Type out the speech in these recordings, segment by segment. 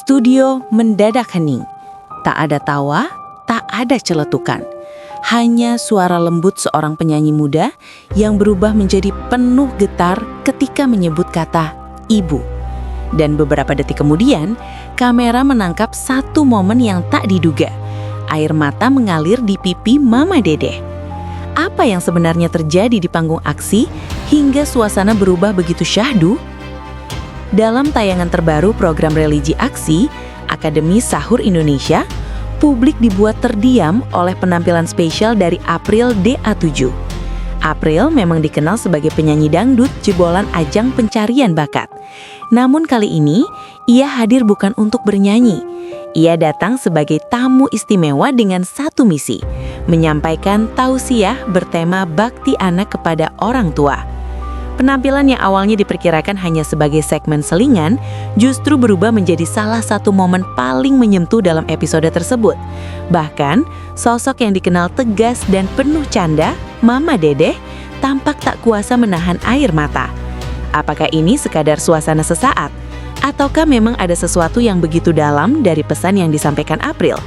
Studio mendadak hening. Tak ada tawa, tak ada celetukan. Hanya suara lembut seorang penyanyi muda yang berubah menjadi penuh getar ketika menyebut kata ibu. Dan beberapa detik kemudian, kamera menangkap satu momen yang tak diduga. Air mata mengalir di pipi Mama Dedeh. Apa yang sebenarnya terjadi di panggung aksi hingga suasana berubah begitu syahdu? Dalam tayangan terbaru program religi aksi, Akademi Sahur Indonesia, publik dibuat terdiam oleh penampilan spesial dari April DA7. April memang dikenal sebagai penyanyi dangdut jebolan ajang pencarian bakat. Namun kali ini, ia hadir bukan untuk bernyanyi. Ia datang sebagai tamu istimewa dengan satu misi, menyampaikan tausiah bertema bakti anak kepada orang tua. Penampilan yang awalnya diperkirakan hanya sebagai segmen selingan, justru berubah menjadi salah satu momen paling menyentuh dalam episode tersebut. Bahkan, sosok yang dikenal tegas dan penuh canda, Mama Dedeh, tampak tak kuasa menahan air mata. Apakah ini sekadar suasana sesaat? Ataukah memang ada sesuatu yang begitu dalam dari pesan yang disampaikan April?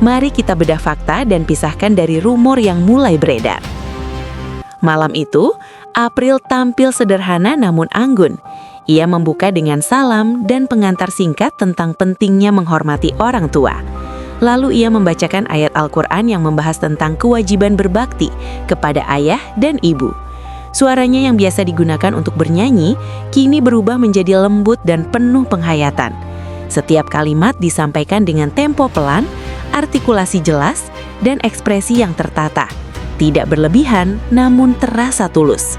Mari kita bedah fakta dan pisahkan dari rumor yang mulai beredar. Malam itu, April tampil sederhana namun anggun. Ia membuka dengan salam dan pengantar singkat tentang pentingnya menghormati orang tua. Lalu ia membacakan ayat Al-Quran yang membahas tentang kewajiban berbakti kepada ayah dan ibu. Suaranya yang biasa digunakan untuk bernyanyi, kini berubah menjadi lembut dan penuh penghayatan. Setiap kalimat disampaikan dengan tempo pelan, artikulasi jelas, dan ekspresi yang tertata. Tidak berlebihan, namun terasa tulus.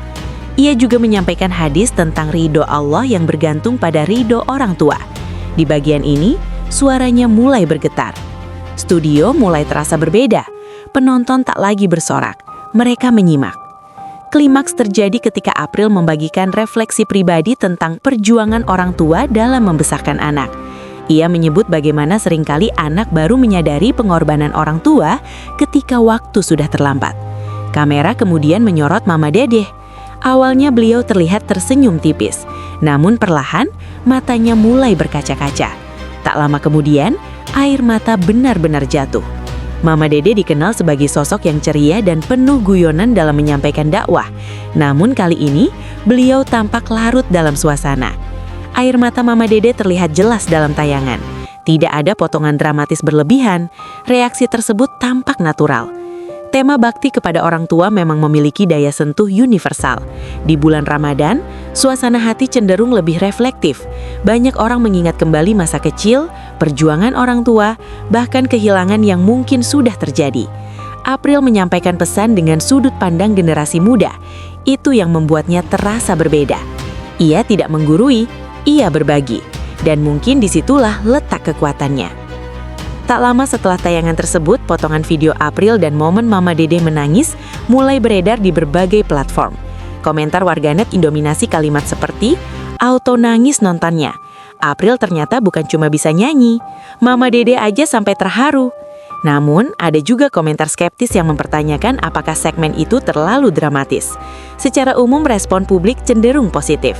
Ia juga menyampaikan hadis tentang ridho Allah yang bergantung pada ridho orang tua. Di bagian ini, suaranya mulai bergetar. Studio mulai terasa berbeda. Penonton tak lagi bersorak. Mereka menyimak. Klimaks terjadi ketika April membagikan refleksi pribadi tentang perjuangan orang tua dalam membesarkan anak. Ia menyebut bagaimana seringkali anak baru menyadari pengorbanan orang tua ketika waktu sudah terlambat. Kamera kemudian menyorot Mama Dedeh. Awalnya beliau terlihat tersenyum tipis, namun perlahan matanya mulai berkaca-kaca. Tak lama kemudian, air mata benar-benar jatuh. Mama Dedeh dikenal sebagai sosok yang ceria dan penuh guyonan dalam menyampaikan dakwah. Namun kali ini, beliau tampak larut dalam suasana. Air mata Mama Dedeh terlihat jelas dalam tayangan. Tidak ada potongan dramatis berlebihan, reaksi tersebut tampak natural. Tema bakti kepada orang tua memang memiliki daya sentuh universal. Di bulan Ramadan, suasana hati cenderung lebih reflektif. Banyak orang mengingat kembali masa kecil, perjuangan orang tua, bahkan kehilangan yang mungkin sudah terjadi. April menyampaikan pesan dengan sudut pandang generasi muda. Itu yang membuatnya terasa berbeda. Ia tidak menggurui, ia berbagi. Dan mungkin disitulah letak kekuatannya. Tak lama setelah tayangan tersebut, potongan video April dan momen Mama Dedeh menangis mulai beredar di berbagai platform. Komentar warganet mendominasi kalimat seperti, "Auto nangis nontonnya. April ternyata bukan cuma bisa nyanyi. Mama Dedeh aja sampai terharu." Namun, ada juga komentar skeptis yang mempertanyakan apakah segmen itu terlalu dramatis. Secara umum, respon publik cenderung positif.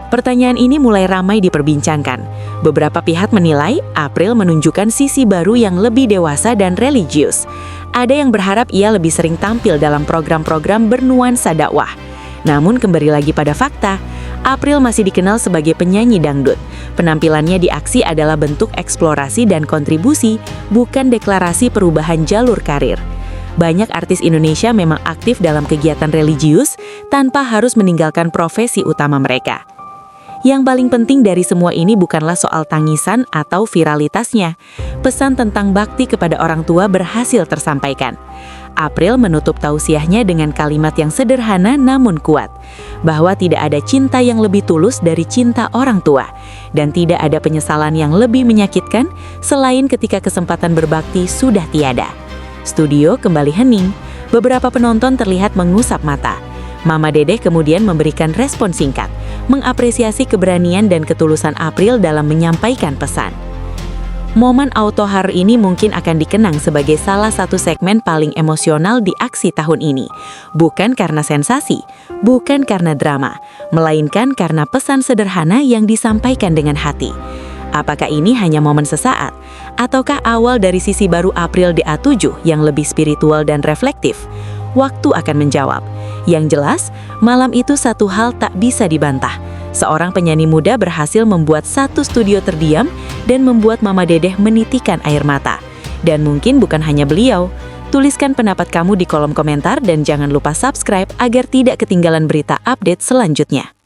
Pertanyaan ini mulai ramai diperbincangkan. Beberapa pihak menilai April menunjukkan sisi baru yang lebih dewasa dan religius. Ada yang berharap ia lebih sering tampil dalam program-program bernuansa dakwah. Namun kembali lagi pada fakta, April masih dikenal sebagai penyanyi dangdut. Penampilannya di aksi adalah bentuk eksplorasi dan kontribusi, bukan deklarasi perubahan jalur karir. Banyak artis Indonesia memang aktif dalam kegiatan religius tanpa harus meninggalkan profesi utama mereka. Yang paling penting dari semua ini bukanlah soal tangisan atau viralitasnya. Pesan tentang bakti kepada orang tua berhasil tersampaikan. April menutup tausiahnya dengan kalimat yang sederhana namun kuat, bahwa tidak ada cinta yang lebih tulus dari cinta orang tua, dan tidak ada penyesalan yang lebih menyakitkan selain ketika kesempatan berbakti sudah tiada. Studio kembali hening. Beberapa penonton terlihat mengusap mata. Mama Dedeh kemudian memberikan respon singkat, mengapresiasi keberanian dan ketulusan April dalam menyampaikan pesan. Momen auto-har ini mungkin akan dikenang sebagai salah satu segmen paling emosional di aksi tahun ini. Bukan karena sensasi, bukan karena drama, melainkan karena pesan sederhana yang disampaikan dengan hati. Apakah ini hanya momen sesaat? Ataukah awal dari sisi baru April DA7 yang lebih spiritual dan reflektif? Waktu akan menjawab. Yang jelas, malam itu satu hal tak bisa dibantah. Seorang penyanyi muda berhasil membuat satu studio terdiam dan membuat Mama Dedeh menitikan air mata. Dan mungkin bukan hanya beliau. Tuliskan pendapat kamu di kolom komentar dan jangan lupa subscribe agar tidak ketinggalan berita update selanjutnya.